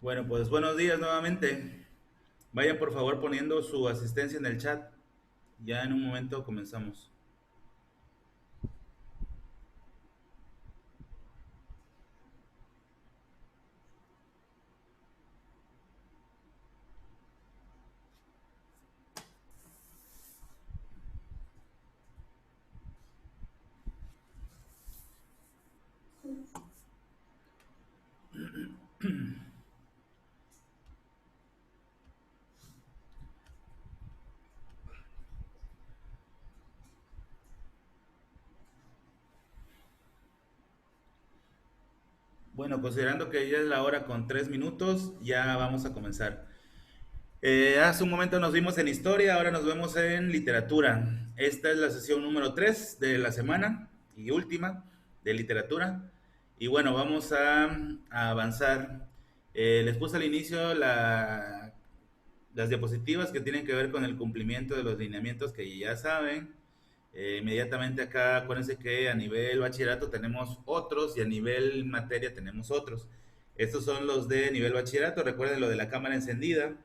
Bueno, pues buenos días nuevamente. Vayan por favor poniendo su asistencia en el chat. Ya en un momento comenzamos. Bueno, considerando que ya es la hora con 3 minutos, ya vamos a comenzar. Hace un momento nos vimos en historia, ahora nos vemos en literatura. Esta es la sesión número 3 de la semana y última de literatura. Y bueno, vamos a avanzar. Les puse al inicio las diapositivas que tienen que ver con el cumplimiento de los lineamientos que ya saben. Inmediatamente acá, acuérdense que a nivel bachillerato tenemos otros y a nivel materia tenemos otros. Estos son los de nivel bachillerato, recuerden lo de la cámara encendida,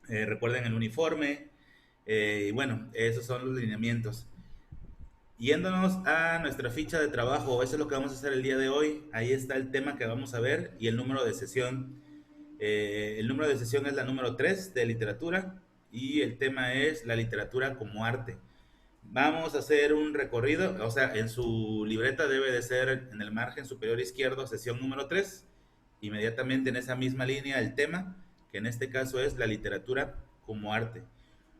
recuerden el uniforme, y bueno, esos son los lineamientos. Yéndonos a nuestra ficha de trabajo, eso es lo que vamos a hacer el día de hoy. Ahí está el tema que vamos a ver y el número de sesión. El número de sesión es la número 3 de literatura y el tema es la literatura como arte. Vamos a hacer un recorrido, o sea, en su libreta debe de ser en el margen superior izquierdo, sesión número 3. Inmediatamente en esa misma línea el tema, que en este caso es la literatura como arte.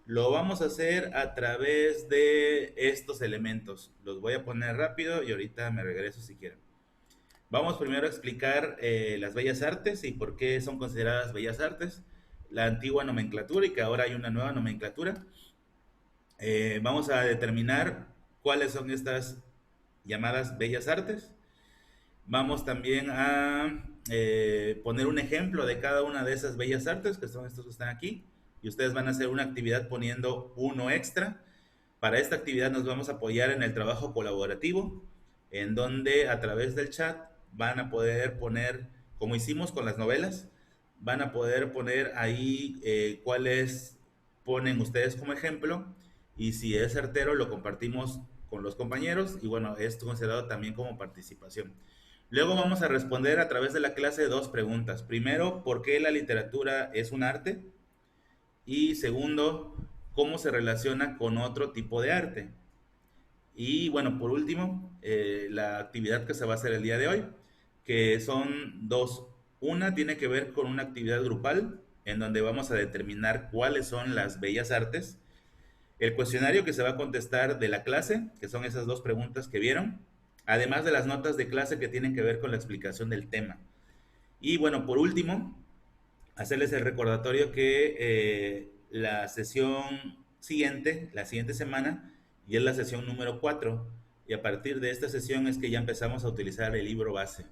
Lo vamos a hacer a través de estos elementos. Los voy a poner rápido y ahorita me regreso si quieren. Vamos primero a explicar las bellas artes y por qué son consideradas bellas artes, la antigua nomenclatura y que ahora hay una nueva nomenclatura. Vamos a determinar cuáles son estas llamadas bellas artes. Vamos también a poner un ejemplo de cada una de esas bellas artes, que son estos que están aquí, y ustedes van a hacer una actividad poniendo uno extra. Para esta actividad nos vamos a apoyar en el trabajo colaborativo, en donde a través del chat van a poder poner, como hicimos con las novelas, van a poder poner ahí cuáles ponen ustedes como ejemplo, y si es certero lo compartimos con los compañeros, y bueno, es considerado también como participación. Luego vamos a responder a través de la clase dos preguntas. Primero, ¿por qué la literatura es un arte? Y segundo, ¿cómo se relaciona con otro tipo de arte? Y bueno, por último, la actividad que se va a hacer el día de hoy, que son dos. Una tiene que ver con una actividad grupal, en donde vamos a determinar cuáles son las bellas artes. El cuestionario que se va a contestar de la clase, que son esas dos preguntas que vieron, además de las notas de clase que tienen que ver con la explicación del tema. Y bueno, por último, hacerles el recordatorio que la sesión siguiente, la siguiente semana, y es la sesión número 4, y a partir de esta sesión es que ya empezamos a utilizar el libro base.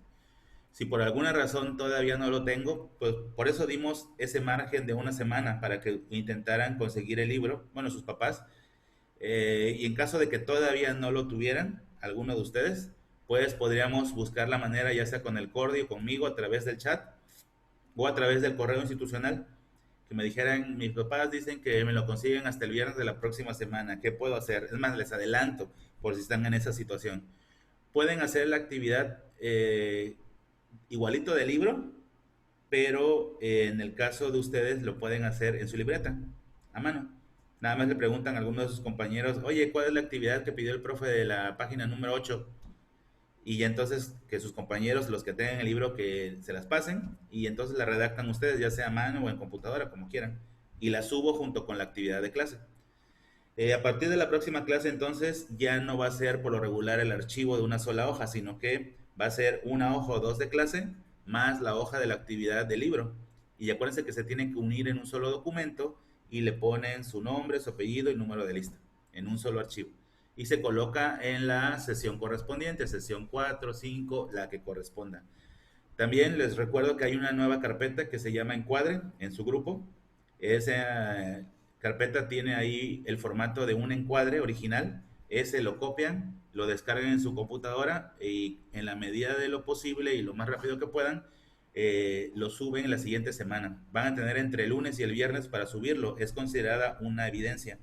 Si por alguna razón todavía no lo tengo, pues por eso dimos ese margen de una semana para que intentaran conseguir el libro, bueno, sus papás, y en caso de que todavía no lo tuvieran, alguno de ustedes, pues podríamos buscar la manera, ya sea con el Cordi o conmigo a través del chat o a través del correo institucional, que me dijeran, mis papás dicen que me lo consiguen hasta el viernes de la próxima semana, ¿qué puedo hacer? Es más, les adelanto por si están en esa situación. Pueden hacer la actividad igualito del libro, pero en el caso de ustedes lo pueden hacer en su libreta, a mano. Nada más le preguntan a algunos de sus compañeros, oye, ¿cuál es la actividad que pidió el profe de la página número 8? Y ya entonces que sus compañeros, los que tengan el libro, que se las pasen y entonces la redactan ustedes, ya sea a mano o en computadora, como quieran. Y la subo junto con la actividad de clase. A partir de la próxima clase entonces ya no va a ser por lo regular el archivo de una sola hoja, sino que va a ser una hoja o dos de clase más la hoja de la actividad del libro. Y acuérdense que se tienen que unir en un solo documento y le ponen su nombre, su apellido y número de lista en un solo archivo. Y se coloca en la sesión correspondiente, sesión 4, 5, la que corresponda. También les recuerdo que hay una nueva carpeta que se llama Encuadre en su grupo. Esa carpeta tiene ahí el formato de un encuadre original. Ese lo copian, lo descargan en su computadora y en la medida de lo posible y lo más rápido que puedan, lo suben la siguiente semana. Van a tener entre el lunes y el viernes para subirlo. Es considerada una evidencia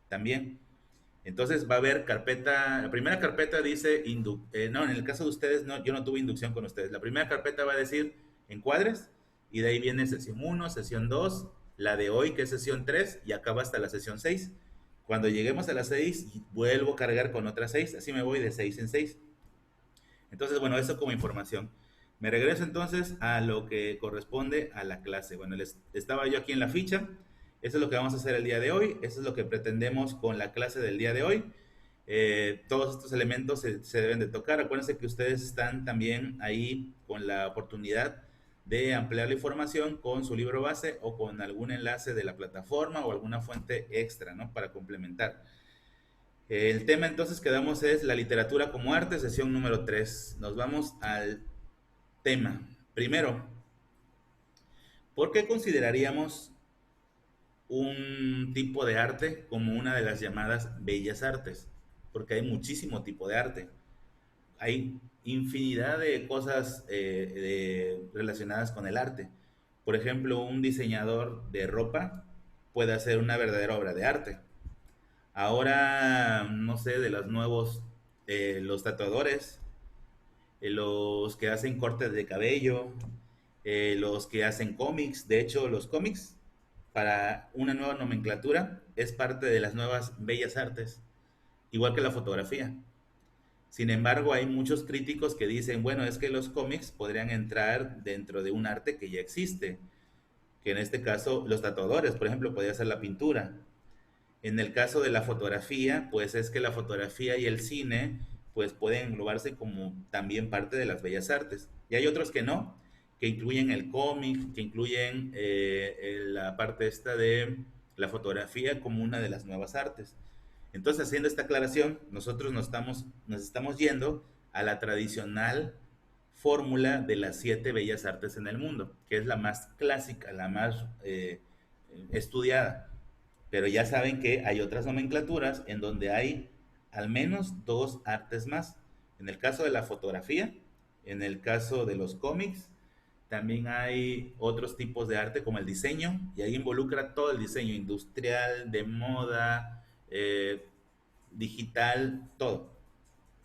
también. Entonces va a haber carpeta, la primera carpeta dice, no, en el caso de ustedes, no, yo no tuve inducción con ustedes. La primera carpeta va a decir encuadres y de ahí viene sesión uno, sesión 2, la de hoy que es sesión 3 y acaba hasta la sesión 6. Cuando lleguemos a las 6, vuelvo a cargar con otras 6, así me voy de 6 en 6. Entonces, bueno, eso como información. Me regreso entonces a lo que corresponde a la clase. Bueno, estaba yo aquí en la ficha. Eso es lo que vamos a hacer el día de hoy. Eso es lo que pretendemos con la clase del día de hoy. Todos estos elementos se deben de tocar. Acuérdense que ustedes están también ahí con la oportunidad de ampliar la información con su libro base o con algún enlace de la plataforma o alguna fuente extra, ¿no? Para complementar. El tema entonces que damos es la literatura como arte, sesión número 3. Nos vamos al tema. Primero, ¿por qué consideraríamos un tipo de arte como una de las llamadas bellas artes? Porque hay muchísimo tipo de arte. Hay infinidad de cosas relacionadas con el arte. Por ejemplo, un diseñador de ropa puede hacer una verdadera obra de arte. Ahora, no sé, de los nuevos, los tatuadores, los que hacen cortes de cabello, los que hacen cómics. De hecho, los cómics, para una nueva nomenclatura, es parte de las nuevas bellas artes, igual que la fotografía. Sin embargo, hay muchos críticos que dicen, bueno, es que los cómics podrían entrar dentro de un arte que ya existe, que en este caso los tatuadores, por ejemplo, podría ser la pintura. En el caso de la fotografía, pues es que la fotografía y el cine pues pueden englobarse como también parte de las bellas artes. Y hay otros que no, que incluyen el cómic, que incluyen la parte esta de la fotografía como una de las nuevas artes. Entonces, haciendo esta aclaración, nosotros nos estamos yendo a la tradicional fórmula de las 7 bellas artes en el mundo, que es la más clásica, la más estudiada. Pero ya saben que hay otras nomenclaturas en donde hay al menos 2 artes más. En el caso de la fotografía, en el caso de los cómics, también hay otros tipos de arte como el diseño, y ahí involucra todo el diseño industrial, de moda, digital, todo.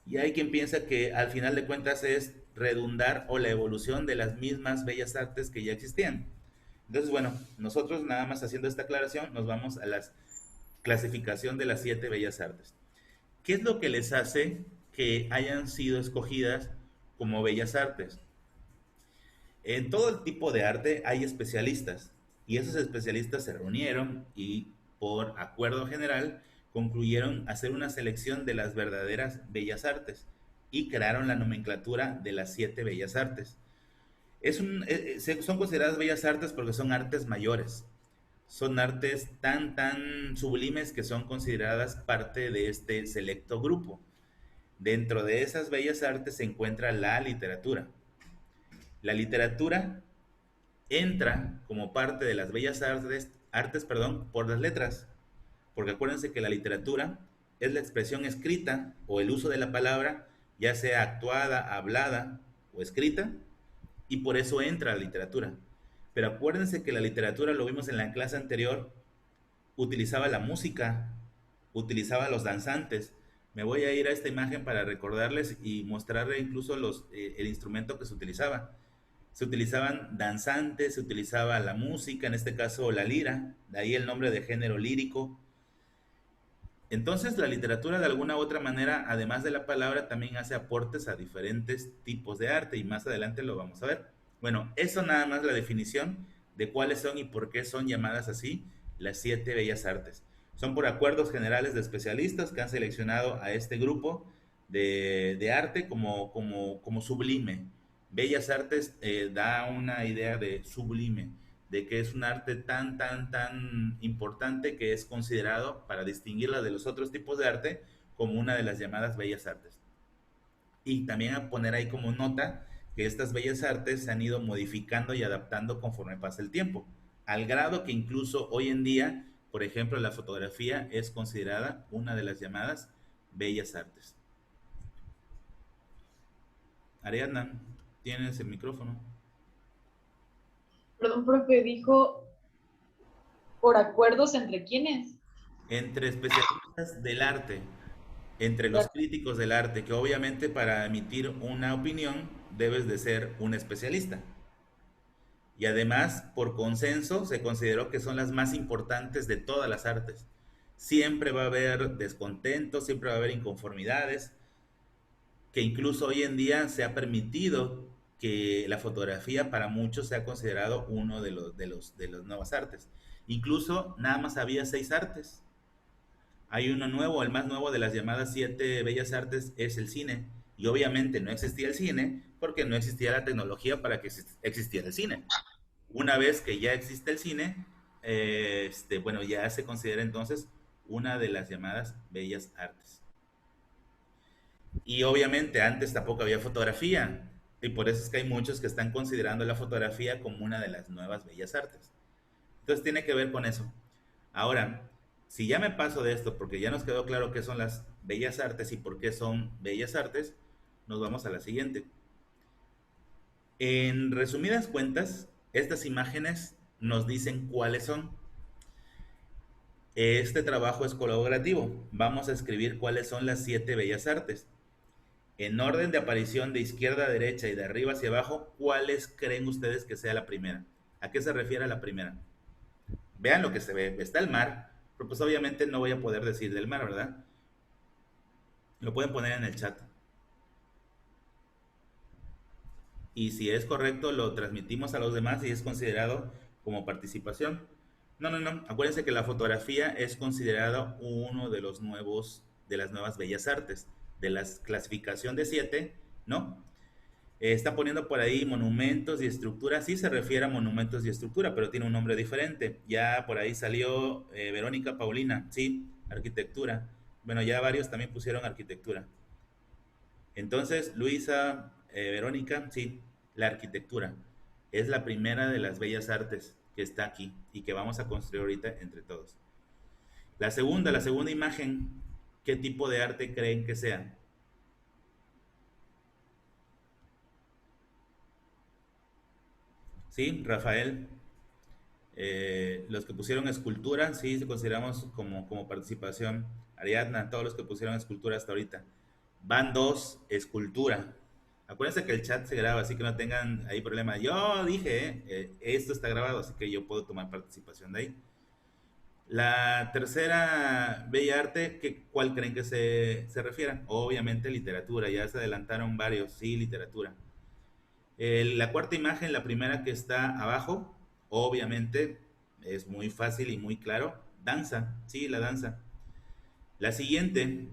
Y hay quien piensa que al final de cuentas es redundar o la evolución de las mismas bellas artes que ya existían. Entonces, bueno, nosotros nada más haciendo esta aclaración nos vamos a la clasificación de las 7 bellas artes. ¿Qué es lo que les hace que hayan sido escogidas como bellas artes? En todo el tipo de arte hay especialistas y esos especialistas se reunieron y por acuerdo general concluyeron hacer una selección de las verdaderas bellas artes y crearon la nomenclatura de las 7 bellas artes. Son consideradas bellas artes porque son artes mayores, son artes tan sublimes que son consideradas parte de este selecto grupo. Dentro de esas bellas artes se encuentra la literatura. La literatura entra como parte de las bellas artes, perdón, por las letras, porque acuérdense que la literatura es la expresión escrita o el uso de la palabra, ya sea actuada, hablada o escrita, y por eso entra la literatura. Pero acuérdense que la literatura, lo vimos en la clase anterior, utilizaba la música, utilizaba los danzantes. Me voy a ir a esta imagen para recordarles y mostrarles incluso el instrumento que se utilizaba. Se utilizaban danzantes, se utilizaba la música, en este caso la lira, de ahí el nombre de género lírico. Entonces la literatura de alguna u otra manera, además de la palabra, también hace aportes a diferentes tipos de arte y más adelante lo vamos a ver. Bueno, eso nada más la definición de cuáles son y por qué son llamadas así las 7 bellas artes. Son por acuerdos generales de especialistas que han seleccionado a este grupo de arte como sublime. Bellas artes da una idea de sublime, de que es un arte tan importante que es considerado, para distinguirla de los otros tipos de arte, como una de las llamadas bellas artes. Y también a poner ahí como nota que estas bellas artes se han ido modificando y adaptando conforme pasa el tiempo, al grado que incluso hoy en día, por ejemplo, la fotografía es considerada una de las llamadas bellas artes. Ariadna, tienes el micrófono. Perdón, profe, dijo por acuerdos entre quiénes. Entre especialistas del arte, entre los críticos del arte, que obviamente para emitir una opinión debes de ser un especialista. Y además, por consenso, se consideró que son las más importantes de todas las artes. Siempre va a haber descontentos, siempre va a haber inconformidades, que incluso hoy en día se ha permitido que la fotografía para muchos sea considerado uno de las nuevas artes. Incluso nada más había 6 artes. Hay uno nuevo, el más nuevo de las llamadas 7 bellas artes es el cine. Y obviamente no existía el cine porque no existía la tecnología para que existiera el cine. Una vez que ya existe el cine, bueno, ya se considera entonces una de las llamadas bellas artes. Y obviamente antes tampoco había fotografía, y por eso es que hay muchos que están considerando la fotografía como una de las nuevas bellas artes. Entonces tiene que ver con eso. Ahora, si ya me paso de esto, porque ya nos quedó claro qué son las bellas artes y por qué son bellas artes, nos vamos a la siguiente. En resumidas cuentas, estas imágenes nos dicen cuáles son. Este trabajo es colaborativo. Vamos a escribir cuáles son las 7 bellas artes. En orden de aparición de izquierda a derecha y de arriba hacia abajo, ¿cuáles creen ustedes que sea la primera? ¿A qué se refiere la primera? Vean lo que se ve. Está el mar, pero pues obviamente no voy a poder decir del mar, ¿verdad? Lo pueden poner en el chat. Y si es correcto, lo transmitimos a los demás y es considerado como participación. No, no, no. Acuérdense que la fotografía es considerada uno de las nuevas bellas artes. De la clasificación de 7, ¿no? Está poniendo por ahí monumentos y estructura. Sí se refiere a monumentos y estructura, pero tiene un nombre diferente. Ya por ahí salió Verónica Paulina, sí, arquitectura. Bueno, ya varios también pusieron arquitectura. Entonces, Luisa, Verónica, sí, la arquitectura. Es la primera de las bellas artes que está aquí y que vamos a construir ahorita entre todos. La segunda imagen, ¿qué tipo de arte creen que sea? Sí, Rafael. Los que pusieron escultura, sí, consideramos como participación. Ariadna, todos los que pusieron escultura hasta ahorita. Van dos, escultura. Acuérdense que el chat se graba, así que no tengan ahí problema. Yo dije, esto está grabado, así que yo puedo tomar participación de ahí. La tercera bella arte, ¿cuál creen que se refiera? Obviamente literatura, ya se adelantaron varios, sí, literatura. La cuarta imagen, la primera que está abajo, obviamente es muy fácil y muy claro. Danza, sí, la danza. La siguiente,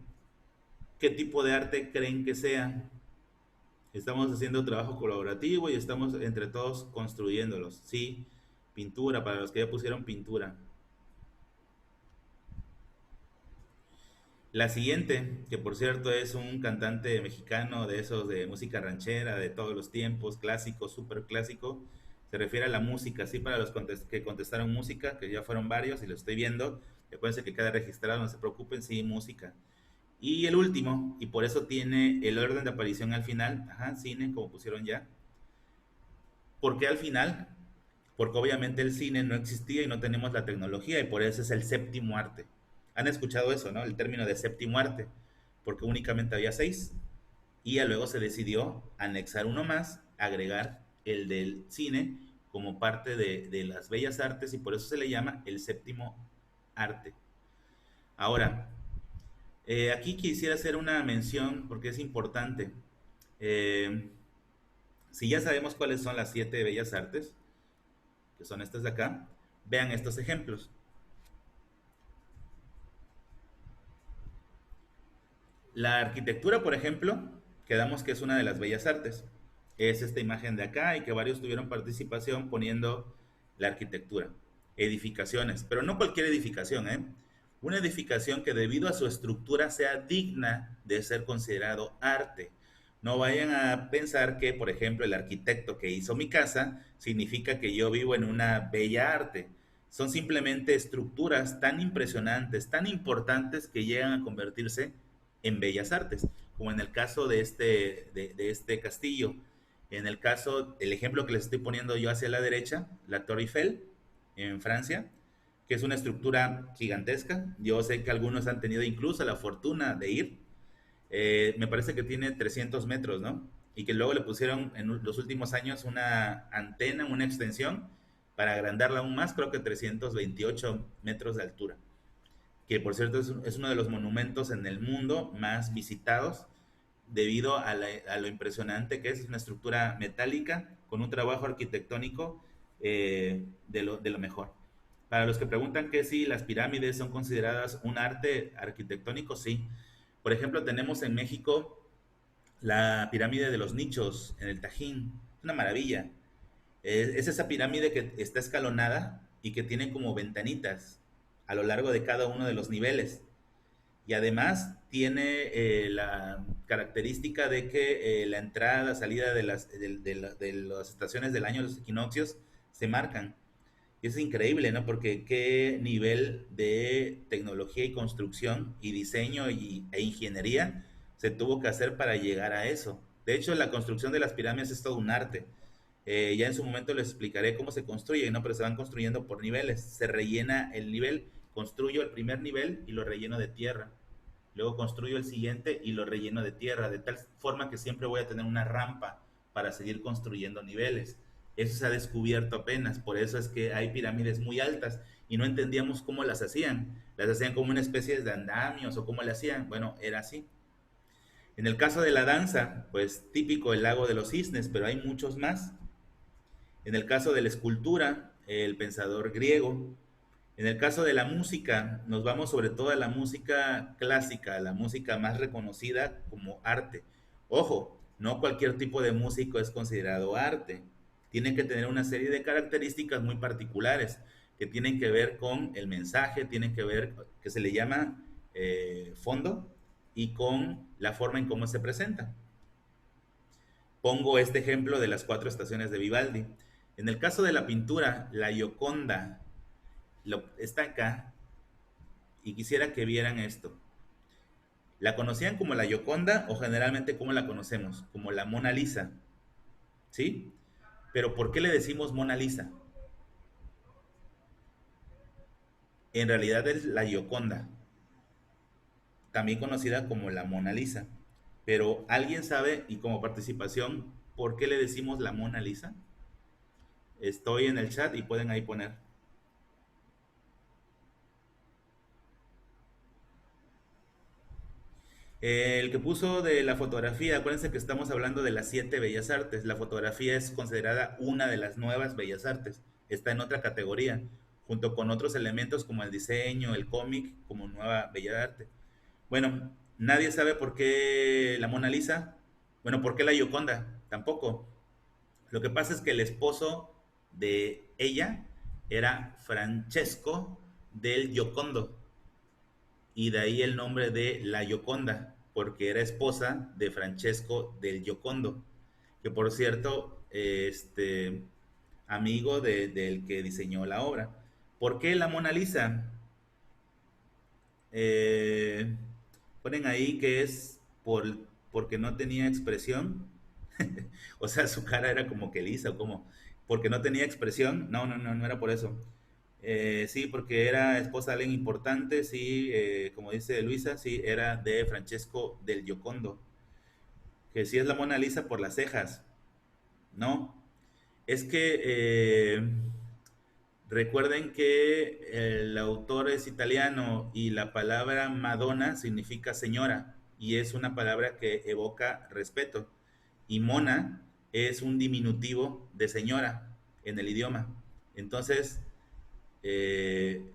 ¿qué tipo de arte creen que sea? Estamos haciendo trabajo colaborativo y estamos entre todos construyéndolos. Sí, pintura, para los que ya pusieron pintura. La siguiente, que por cierto es un cantante mexicano de esos de música ranchera de todos los tiempos, clásico, súper clásico, se refiere a la música, sí, para los que contestaron música, que ya fueron varios y lo estoy viendo, acuérdense que cada registrado, no se preocupen, sí, música. Y el último, y por eso tiene el orden de aparición al final, ajá, cine, como pusieron ya. ¿Por qué al final? Porque obviamente el cine no existía y no tenemos la tecnología y por eso es el séptimo arte. ¿Han escuchado eso, no? El término de séptimo arte, porque únicamente había 6 y ya luego se decidió anexar uno más, agregar el del cine como parte de las bellas artes y por eso se le llama el séptimo arte. Ahora, aquí quisiera hacer una mención porque es importante. Eh, si ya sabemos cuáles son las 7 bellas artes, que son estas de acá, vean estos ejemplos. La arquitectura, por ejemplo, quedamos que es una de las bellas artes. Es esta imagen de acá y que varios tuvieron participación poniendo la arquitectura. Edificaciones, pero no cualquier edificación, ¿eh? Una edificación que debido a su estructura sea digna de ser considerado arte. No vayan a pensar que, por ejemplo, el arquitecto que hizo mi casa significa que yo vivo en una bella arte. Son simplemente estructuras tan impresionantes, tan importantes que llegan a convertirse en bellas artes, como en el caso de este castillo. En el caso, el ejemplo que les estoy poniendo yo hacia la derecha, la Torre Eiffel en Francia, que es una estructura gigantesca. Yo sé que algunos han tenido incluso la fortuna de ir. Me parece que tiene 300 metros, ¿no? Y que luego le pusieron en los últimos años una antena, una extensión, para agrandarla aún más, creo que 328 metros de altura, que por cierto es uno de los monumentos en el mundo más visitados debido a lo impresionante que es una estructura metálica con un trabajo arquitectónico de lo mejor. Para los que preguntan que si las pirámides son consideradas un arte arquitectónico, sí. Por ejemplo, tenemos en México la pirámide de los nichos en el Tajín. Es una maravilla. Es esa pirámide que está escalonada y que tiene como ventanitas a lo largo de cada uno de los niveles. Y además tiene la característica de que la entrada, la salida de las estaciones del año, los equinoccios, se marcan. Y es increíble, ¿no? Porque qué nivel de tecnología y construcción y diseño e ingeniería se tuvo que hacer para llegar a eso. De hecho, la construcción de las pirámides es todo un arte. Ya en su momento les explicaré cómo se construye, ¿no? Pero se van construyendo por niveles. Se rellena el nivel, construyo el primer nivel y lo relleno de tierra. Luego construyo el siguiente y lo relleno de tierra, de tal forma que siempre voy a tener una rampa para seguir construyendo niveles. Eso se ha descubierto apenas, por eso es que hay pirámides muy altas y no entendíamos cómo las hacían. Las hacían como una especie de andamios o cómo le hacían. Bueno, era así. En el caso de la danza, pues típico el lago de los cisnes, pero hay muchos más. En el caso de la escultura, el pensador griego. En el caso de la música, nos vamos sobre todo a la música clásica, la música más reconocida como arte. Ojo, no cualquier tipo de músico es considerado arte. Tiene que tener una serie de características muy particulares que tienen que ver con el mensaje, tienen que ver, que se le llama fondo, y con la forma en cómo se presenta. Pongo este ejemplo de las cuatro estaciones de Vivaldi. En el caso de la pintura, la Gioconda está acá y quisiera que vieran esto. ¿La conocían como la Gioconda o generalmente cómo la conocemos? Como la Mona Lisa, ¿sí? Pero ¿por qué le decimos Mona Lisa? En realidad es la Gioconda, también conocida como la Mona Lisa. Pero ¿alguien sabe, y como participación, por qué le decimos la Mona Lisa? Estoy en el chat y pueden ahí poner. El que puso de la fotografía, acuérdense que estamos hablando de las siete bellas artes. La fotografía es considerada una de las nuevas bellas artes. Está en otra categoría, junto con otros elementos como el diseño, el cómic, como nueva bella arte. Bueno, nadie sabe por qué la Mona Lisa. Bueno, ¿por qué la Gioconda? Tampoco. Lo que pasa es que el esposo de ella era Francesco del Giocondo, y de ahí el nombre de La Gioconda, porque era esposa de Francesco del Giocondo, que por cierto, amigo del que diseñó la obra. ¿Por qué la Mona Lisa? Eh, Ponen ahí que es porque no tenía expresión, o sea, su cara era como que lisa, o como, porque no tenía expresión. No, no, no, no era por eso. Sí, porque era esposa de alguien importante, sí, como dice Luisa, sí, era de Francesco del Giocondo, que sí es la Mona Lisa por las cejas, ¿no? Es que recuerden que el autor es italiano y la palabra Madonna significa señora y es una palabra que evoca respeto. Y mona es un diminutivo de señora en el idioma. Entonces, eh,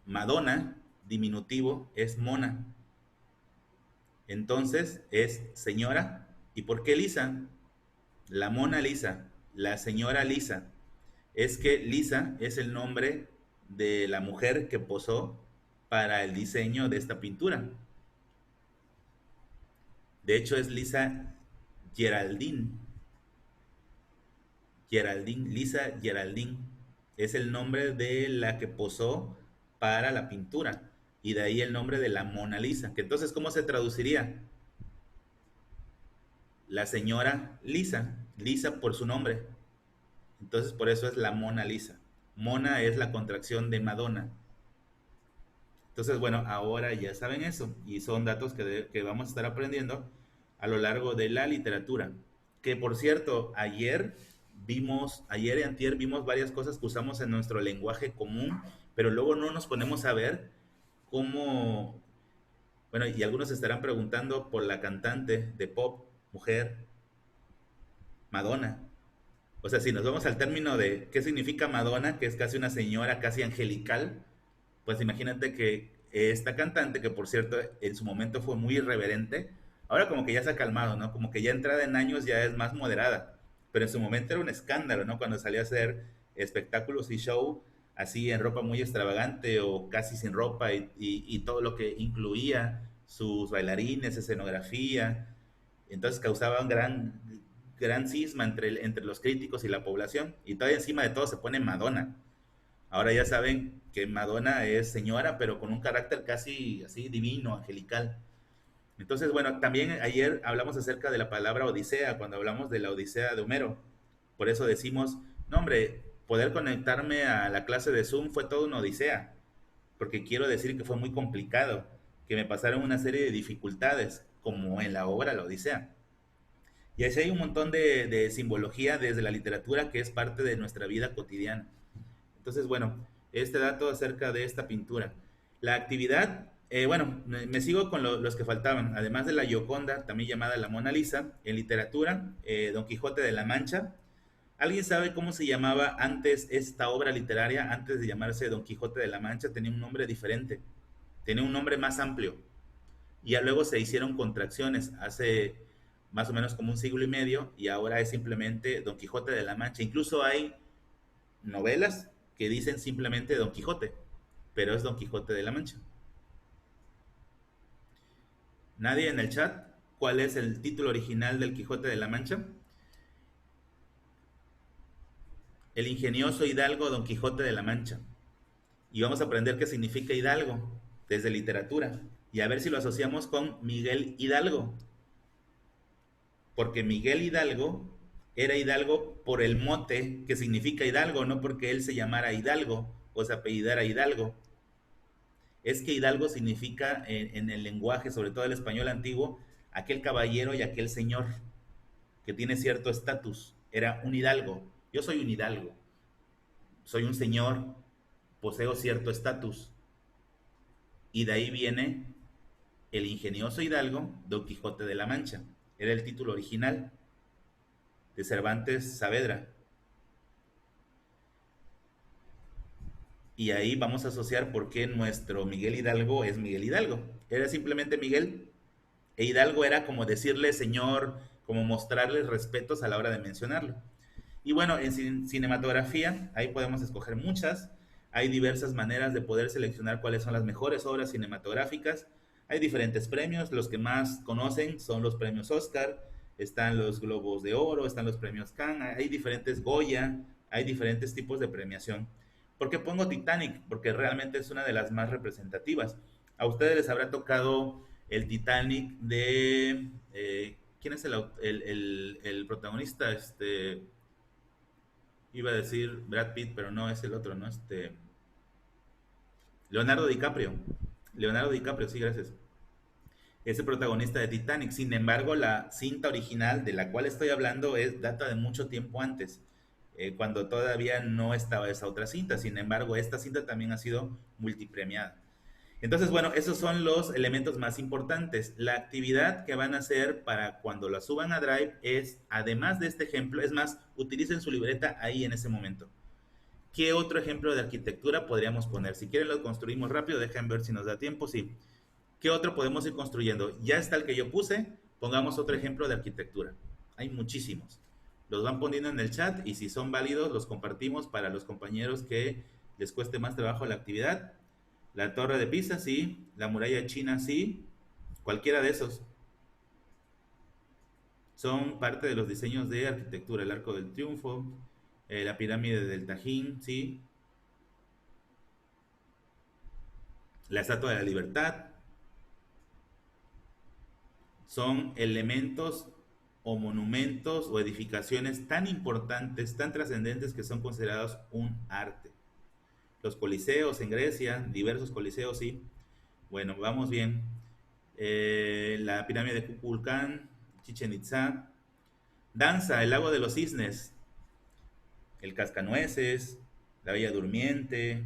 Madonna, diminutivo, es mona. Entonces es señora. ¿Y por qué Lisa? La Mona Lisa, la señora Lisa. Es que Lisa es el nombre de la mujer que posó para el diseño de esta pintura. De hecho es Lisa Geraldine. Geraldine, Lisa Geraldine. Es el nombre de la que posó para la pintura. Y de ahí el nombre de la Mona Lisa. Que entonces, ¿cómo se traduciría? La señora Lisa. Lisa por su nombre. Entonces por eso es la Mona Lisa. Mona es la contracción de Madonna. Entonces, bueno, ahora ya saben eso y son datos que vamos a estar aprendiendo a lo largo de la literatura. Que por cierto, ayer y antier vimos varias cosas que usamos en nuestro lenguaje común, pero luego no nos ponemos a ver cómo, bueno, y algunos se estarán preguntando por la cantante de pop, mujer, Madonna. O sea, si nos vamos al término de qué significa Madonna, que es casi una señora, casi angelical, pues imagínate que esta cantante, que por cierto en su momento fue muy irreverente, ahora como que ya se ha calmado, ¿no? Como que ya entrada en años ya es más moderada, pero en su momento era un escándalo, ¿no? Cuando salía a hacer espectáculos y show así en ropa muy extravagante o casi sin ropa y todo lo que incluía sus bailarines, escenografía, entonces causaba un gran cisma entre los críticos y la población, y todavía encima de todo se pone Madonna. Ahora ya saben que Madonna es señora, pero con un carácter casi así divino, angelical. Entonces, bueno, también ayer hablamos acerca de la palabra Odisea, cuando hablamos de la Odisea de Homero. Por eso decimos, no hombre, poder conectarme a la clase de Zoom fue toda una odisea, porque quiero decir que fue muy complicado, que me pasaron una serie de dificultades, como en la obra La Odisea. Y así hay un montón de simbología desde la literatura que es parte de nuestra vida cotidiana. Entonces, bueno, este dato acerca de esta pintura. La actividad, bueno, me sigo con los que faltaban. Además de la Gioconda, también llamada la Mona Lisa, en literatura, Don Quijote de la Mancha. ¿Alguien sabe cómo se llamaba antes esta obra literaria? Antes de llamarse Don Quijote de la Mancha, tenía un nombre diferente, tenía un nombre más amplio. Y ya luego se hicieron contracciones hace más o menos como un siglo y medio, y ahora es simplemente Don Quijote de la Mancha. Incluso hay novelas que dicen simplemente Don Quijote, pero es Don Quijote de la Mancha. ¿Nadie en el chat? ¿Cuál es el título original del Quijote de la Mancha? El ingenioso hidalgo Don Quijote de la Mancha. Y vamos a aprender qué significa hidalgo desde literatura. Y a ver si lo asociamos con Miguel Hidalgo. Porque Miguel Hidalgo era Hidalgo por el mote que significa Hidalgo, no porque él se llamara Hidalgo o se apellidara Hidalgo. Es que Hidalgo significa en el lenguaje, sobre todo el español antiguo, aquel caballero y aquel señor que tiene cierto estatus. Era un hidalgo. Yo soy un hidalgo. Soy un señor, poseo cierto estatus. Y de ahí viene el ingenioso hidalgo Don Quijote de la Mancha. Era el título original de Cervantes Saavedra. Y ahí vamos a asociar por qué nuestro Miguel Hidalgo es Miguel Hidalgo. Era simplemente Miguel. E Hidalgo era como decirle señor, como mostrarle respetos a la hora de mencionarlo. Y bueno, en cinematografía, ahí podemos escoger muchas. Hay diversas maneras de poder seleccionar cuáles son las mejores obras cinematográficas. Hay diferentes premios, los que más conocen son los premios Oscar, están los Globos de Oro, están los premios Cannes, hay diferentes Goya, hay diferentes tipos de premiación. ¿Por qué pongo Titanic? Porque realmente es una de las más representativas. A ustedes les habrá tocado el Titanic de... ¿quién es el protagonista? Iba a decir Brad Pitt, pero no es el otro, ¿no? Leonardo DiCaprio. Leonardo DiCaprio, sí, gracias. Es el protagonista de Titanic. Sin embargo, la cinta original de la cual estoy hablando data de mucho tiempo antes, cuando todavía no estaba esa otra cinta. Sin embargo, esta cinta también ha sido multipremiada. Entonces, bueno, esos son los elementos más importantes. La actividad que van a hacer para cuando la suban a Drive es, además de este ejemplo, es más, utilicen su libreta ahí en ese momento. ¿Qué otro ejemplo de arquitectura podríamos poner? Si quieren lo construimos rápido, dejen ver si nos da tiempo, sí. ¿Qué otro podemos ir construyendo? Ya está el que yo puse, pongamos otro ejemplo de arquitectura. Hay muchísimos. Los van poniendo en el chat y si son válidos los compartimos para los compañeros que les cueste más trabajo la actividad. La torre de Pisa, sí. La muralla china, sí. Cualquiera de esos. Son parte de los diseños de arquitectura. El Arco del Triunfo, la pirámide del Tajín, sí. La Estatua de la Libertad. Son elementos o monumentos o edificaciones tan importantes, tan trascendentes que son considerados un arte. Los coliseos en Grecia, diversos coliseos, sí. Bueno, vamos bien. La pirámide de Kukulcán, Chichen Itza. Danza, el lago de los cisnes, el cascanueces, la bella durmiente,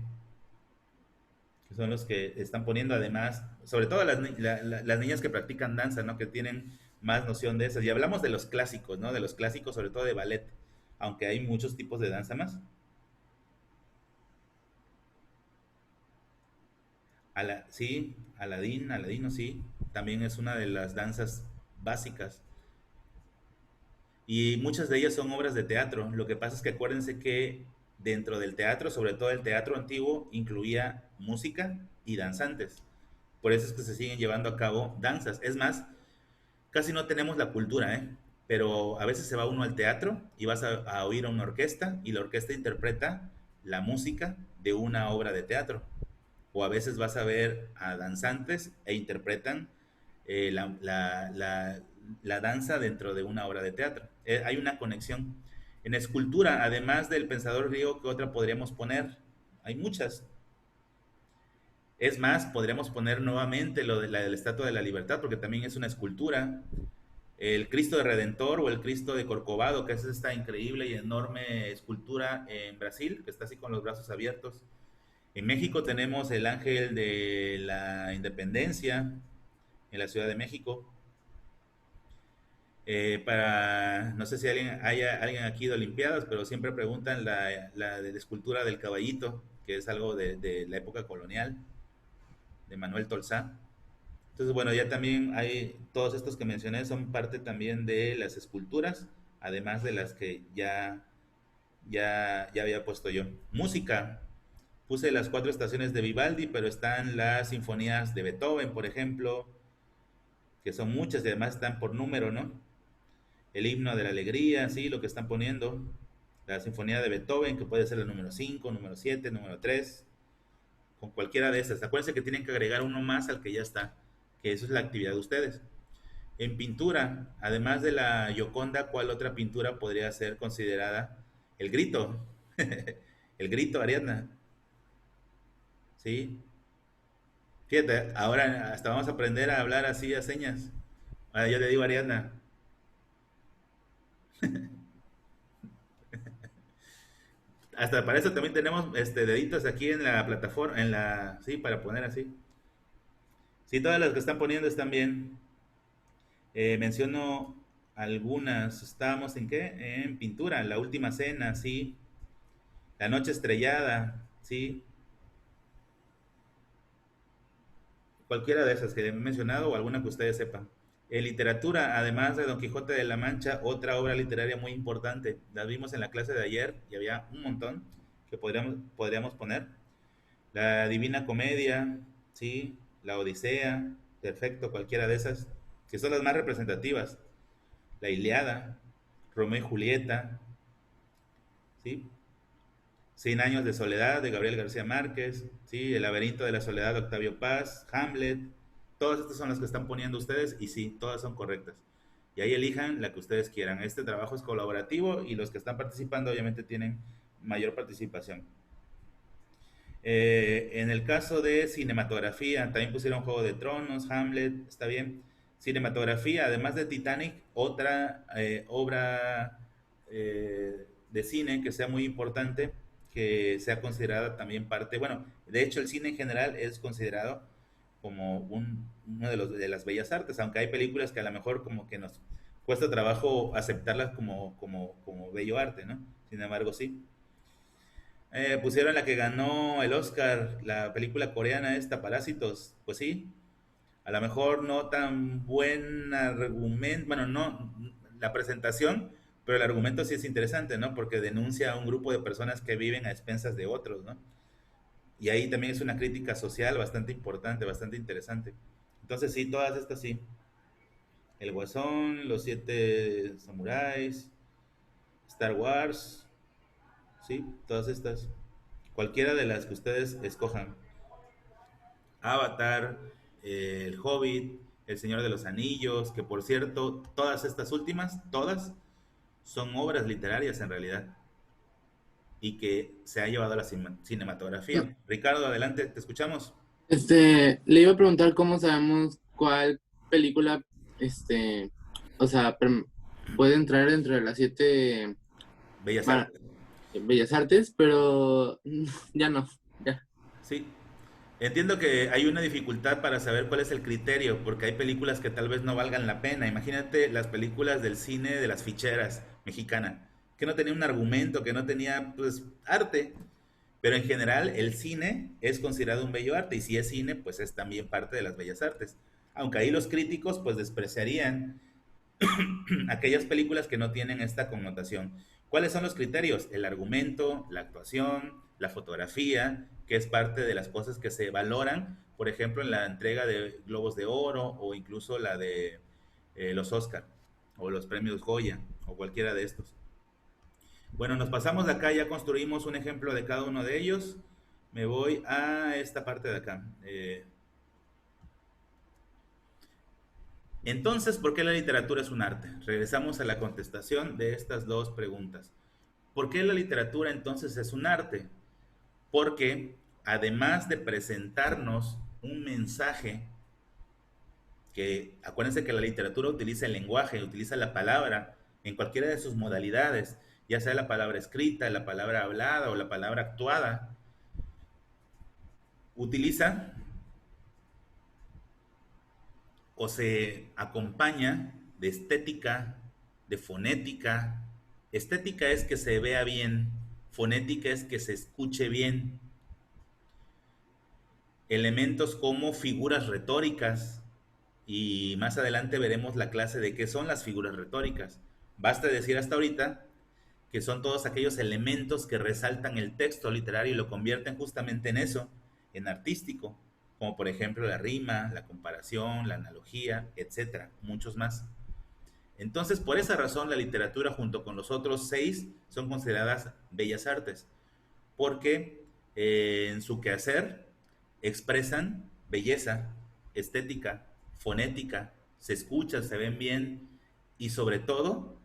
que son los que están poniendo además, sobre todo las niñas que practican danza, ¿no? Que tienen más noción de esas. Y hablamos de los clásicos, ¿no? De los clásicos, sobre todo de ballet, aunque hay muchos tipos de danza más. Sí, Aladino, sí, también es una de las danzas básicas. Y muchas de ellas son obras de teatro. Lo que pasa es que acuérdense que dentro del teatro, sobre todo el teatro antiguo, incluía música y danzantes. Por eso es que se siguen llevando a cabo danzas. Es más, casi no tenemos la cultura, ¿eh? Pero a veces se va uno al teatro y vas a oír a una orquesta y la orquesta interpreta la música de una obra de teatro. O a veces vas a ver a danzantes e interpretan la danza dentro de una obra de teatro. Hay una conexión. En escultura, además del pensador griego, ¿qué otra podríamos poner? Hay muchas. Es más, podríamos poner nuevamente lo de la Estatua de la Libertad, porque también es una escultura. El Cristo de Redentor o el Cristo de Corcovado, que es esta increíble y enorme escultura en Brasil, que está así con los brazos abiertos. En México tenemos el Ángel de la Independencia en la Ciudad de México. No sé si haya alguien aquí de Olimpiadas, pero siempre preguntan la de la escultura del caballito, que es algo de la época colonial, de Manuel Tolsá. Entonces, bueno, ya también hay, todos estos que mencioné son parte también de las esculturas, además de las que ya había puesto yo. Música, puse las cuatro estaciones de Vivaldi, pero están las sinfonías de Beethoven, por ejemplo, que son muchas y además están por número, ¿no? El himno de la alegría, sí, lo que están poniendo. La sinfonía de Beethoven, que puede ser el número 5, número 7, número 3, con cualquiera de esas. Acuérdense que tienen que agregar uno más al que ya está, que eso es la actividad de ustedes. En pintura, además de la Gioconda, ¿cuál otra pintura podría ser considerada? El grito. El grito, Ariadna. Sí. Fíjate, ahora hasta vamos a aprender a hablar así a señas. Ahora yo le digo a Ariadna. Hasta para eso también tenemos deditos aquí en la plataforma, sí, para poner así. Sí, todas las que están poniendo están bien. Menciono algunas. Estábamos en qué? En pintura, la última cena, sí. La noche estrellada, sí. Cualquiera de esas que he mencionado o alguna que ustedes sepan. En literatura, además de Don Quijote de la Mancha, otra obra literaria muy importante. La vimos en la clase de ayer y había un montón que podríamos poner. La Divina Comedia, sí, la Odisea, perfecto, cualquiera de esas, que son las más representativas. La Iliada, Romeo y Julieta, sí, Cien años de soledad de Gabriel García Márquez, sí, El laberinto de la soledad de Octavio Paz, Hamlet, todas estas son las que están poniendo ustedes y sí, todas son correctas. Y ahí elijan la que ustedes quieran. Este trabajo es colaborativo y los que están participando obviamente tienen mayor participación. En el caso de cinematografía, también pusieron Juego de Tronos, Hamlet, está bien. Cinematografía, además de Titanic, otra obra de cine que sea muy importante, que sea considerada también parte, bueno, de hecho el cine en general es considerado como uno de las bellas artes, aunque hay películas que a lo mejor como que nos cuesta trabajo aceptarlas como bello arte, ¿no? Sin embargo, sí. Pusieron la que ganó el Oscar, la película coreana esta, Parásitos. Pues sí, a lo mejor no tan buen argumento, bueno, no la presentación, pero el argumento sí es interesante, ¿no? Porque denuncia a un grupo de personas que viven a expensas de otros, ¿no? Y ahí también es una crítica social bastante importante, bastante interesante. Entonces sí, todas estas sí. El Guasón, Los Siete Samuráis, Star Wars, sí, todas estas. Cualquiera de las que ustedes escojan. Avatar, El Hobbit, El Señor de los Anillos, que por cierto, todas estas últimas, todas, son obras literarias en realidad y que se ha llevado a la No, cinematografía. Ricardo, adelante, te escuchamos. Le iba a preguntar cómo sabemos cuál película, este, o sea, puede entrar dentro de las siete Bellas mara- Artes. bellas artes, pero ya no, ya. Sí, entiendo que hay una dificultad para saber cuál es el criterio, porque hay películas que tal vez no valgan la pena. Imagínate las películas del cine de las ficheras mexicana, que no tenía un argumento, que no tenía pues arte. Pero en general el cine es considerado un bello arte y si es cine, pues es también parte de las bellas artes. Aunque ahí los críticos pues despreciarían aquellas películas que no tienen esta connotación. ¿Cuáles son los criterios? El argumento, la actuación, la fotografía, que es parte de las cosas que se valoran, por ejemplo, en la entrega de Globos de Oro o incluso la de los Oscar o los premios Goya o cualquiera de estos. Bueno, nos pasamos de acá, ya construimos un ejemplo de cada uno de ellos. Me voy a esta parte de acá. Entonces, ¿por qué la literatura es un arte? Regresamos a la contestación de estas dos preguntas. ¿Por qué la literatura entonces es un arte? Porque además de presentarnos un mensaje, que acuérdense que la literatura utiliza el lenguaje, utiliza la palabra en cualquiera de sus modalidades, ya sea la palabra escrita, la palabra hablada o la palabra actuada, utiliza o se acompaña de estética, de fonética. Estética es que se vea bien, fonética es que se escuche bien. Elementos como figuras retóricas, y más adelante veremos la clase de qué son las figuras retóricas. Basta decir hasta ahorita que son todos aquellos elementos que resaltan el texto literario y lo convierten justamente en eso, en artístico, como por ejemplo la rima, la comparación, la analogía, etcétera, muchos más. Entonces, por esa razón, la literatura junto con los otros seis son consideradas bellas artes, porque en su quehacer expresan belleza, estética, fonética, se escuchan, se ven bien y sobre todo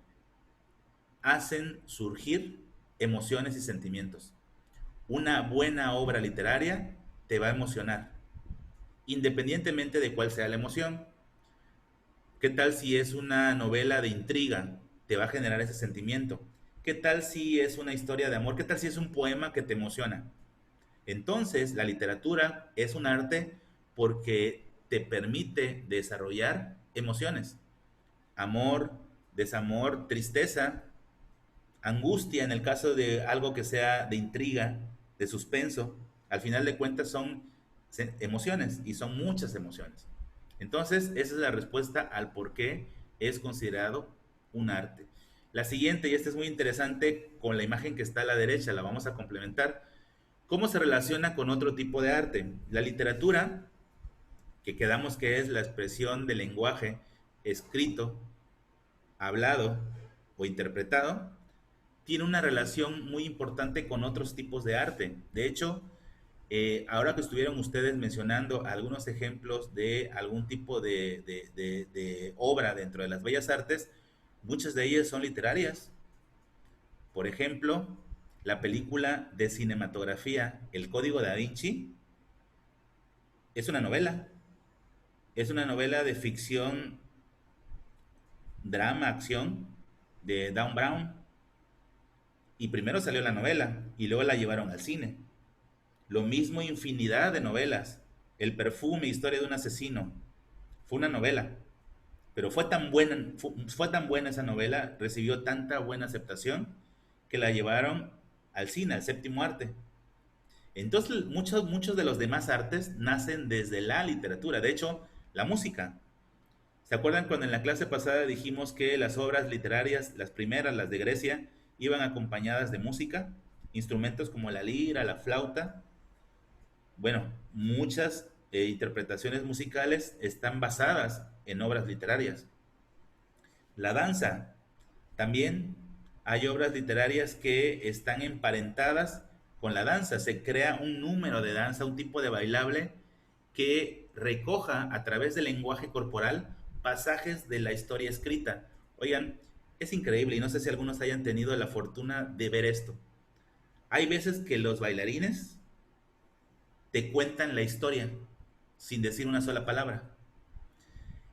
hacen surgir emociones y sentimientos. Una buena obra literaria te va a emocionar, independientemente de cuál sea la emoción. ¿Qué tal si es una novela de intriga? Te va a generar ese sentimiento. ¿Qué tal si es una historia de amor? ¿Qué tal si es un poema que te emociona? Entonces, la literatura es un arte porque te permite desarrollar emociones. Amor, desamor, tristeza, angustia en el caso de algo que sea de intriga, de suspenso. Al final de cuentas son emociones y son muchas emociones. Entonces, esa es la respuesta al por qué es considerado un arte. La siguiente, y esta es muy interesante, con la imagen que está a la derecha, la vamos a complementar. ¿Cómo se relaciona con otro tipo de arte? La literatura, que quedamos que es la expresión del lenguaje escrito, hablado o interpretado, tiene una relación muy importante con otros tipos de arte. De hecho, ahora que estuvieron ustedes mencionando algunos ejemplos de algún tipo de obra dentro de las bellas artes, muchas de ellas son literarias. Por ejemplo, la película de cinematografía El Código da Vinci es una novela. Es una novela de ficción, drama, acción de Dan Brown. Y primero salió la novela y luego la llevaron al cine. Lo mismo infinidad de novelas. El perfume, historia de un asesino. Fue una novela. Pero fue tan buena esa novela, recibió tanta buena aceptación, que la llevaron al cine, al séptimo arte. Entonces, muchos de los demás artes nacen desde la literatura. De hecho, la música. ¿Se acuerdan cuando en la clase pasada dijimos que las obras literarias, las primeras, las de Grecia, iban acompañadas de música? Instrumentos como la lira, la flauta. Bueno, muchas interpretaciones musicales están basadas en obras literarias. La danza. También hay obras literarias que están emparentadas con la danza. Se crea un número de danza, un tipo de bailable que recoja a través del lenguaje corporal pasajes de la historia escrita. Oigan, es increíble y no sé si algunos hayan tenido la fortuna de ver esto. Hay veces que los bailarines te cuentan la historia sin decir una sola palabra.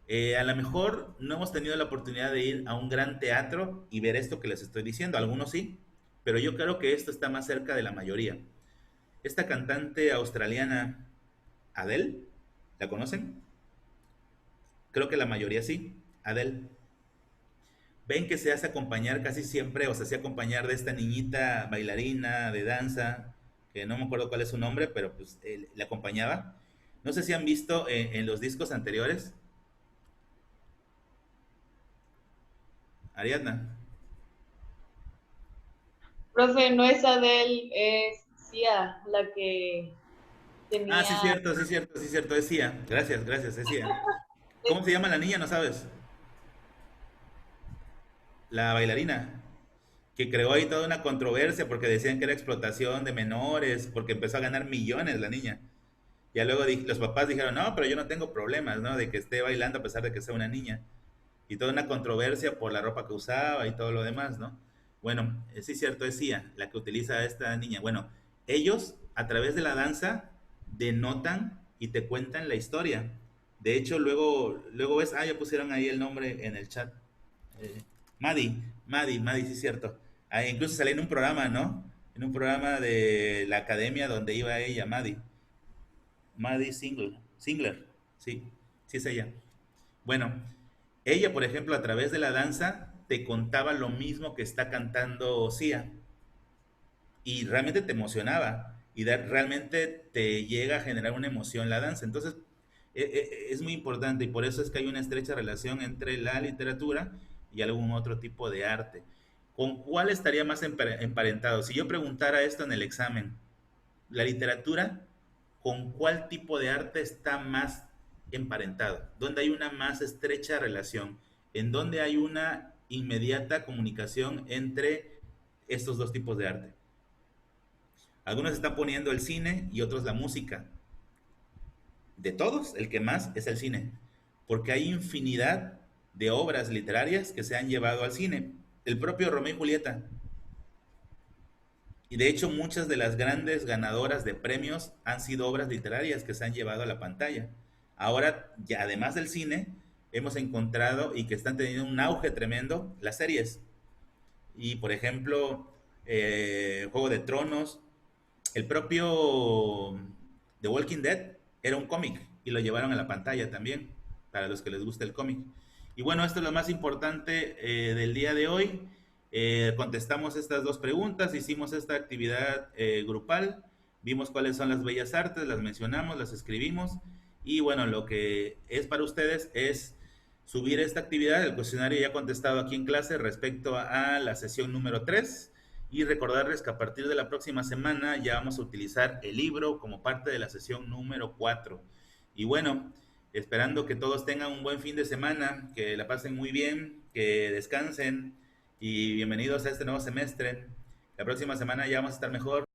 A lo mejor no hemos tenido la oportunidad de ir a un gran teatro y ver esto que les estoy diciendo, algunos sí, pero yo creo que esto está más cerca de la mayoría. Esta cantante australiana, Adele, ¿la conocen? Creo que la mayoría sí, Adele. Ven que se hace acompañar casi siempre, o se hace acompañar de esta niñita bailarina de danza, que no me acuerdo cuál es su nombre, pero pues la acompañaba. No sé si han visto en los discos anteriores, Ariadna. Profe, no es Adele, es Sia, la que Ah, tenía... sí, cierto, sí, cierto, sí, cierto, es Sia. Gracias, gracias, es Sia. ¿Cómo se llama la niña? ¿No sabes? La bailarina, que creó ahí toda una controversia porque decían que era explotación de menores, porque empezó a ganar millones la niña. Ya luego los papás dijeron, no, pero yo no tengo problemas, ¿no? De que esté bailando a pesar de que sea una niña. Y toda una controversia por la ropa que usaba y todo lo demás, ¿no? Bueno, sí es cierto, es Sia, la que utiliza a esta niña. Bueno, ellos a través de la danza denotan y te cuentan la historia. De hecho, luego ves, ya pusieron ahí el nombre en el chat. Eh, Maddie, sí es cierto. Ah, incluso salió en un programa, ¿no? En un programa de la academia donde iba ella, Maddie Singler, sí, sí es ella. Bueno, ella, por ejemplo, a través de la danza te contaba lo mismo que está cantando Sia y realmente te emocionaba y realmente te llega a generar una emoción la danza. Entonces, es muy importante y por eso es que hay una estrecha relación entre la literatura y algún otro tipo de arte. ¿Con cuál estaría más emparentado? Si yo preguntara esto en el examen, la literatura, ¿con cuál tipo de arte está más emparentado? ¿Dónde hay una más estrecha relación? ¿En dónde hay una inmediata comunicación entre estos dos tipos de arte? Algunos están poniendo el cine y otros la música. De todos, el que más es el cine, porque hay infinidad de obras literarias que se han llevado al cine. El propio Romeo y Julieta. Y de hecho muchas de las grandes ganadoras de premios han sido obras literarias que se han llevado a la pantalla. Ahora, ya además del cine, hemos encontrado y que están teniendo un auge tremendo las series. Y por ejemplo, Juego de Tronos, el propio The Walking Dead era un cómic y lo llevaron a la pantalla también, para los que les gusta el cómic. Y bueno, esto es lo más importante del día de hoy. Contestamos estas dos preguntas, hicimos esta actividad grupal, vimos cuáles son las bellas artes, las mencionamos, las escribimos y bueno, lo que es para ustedes es subir esta actividad, el cuestionario ya contestado aquí en clase respecto a la sesión número 3 y recordarles que a partir de la próxima semana ya vamos a utilizar el libro como parte de la sesión número 4. Y bueno, esperando que todos tengan un buen fin de semana, que la pasen muy bien, que descansen y bienvenidos a este nuevo semestre. La próxima semana ya vamos a estar mejor.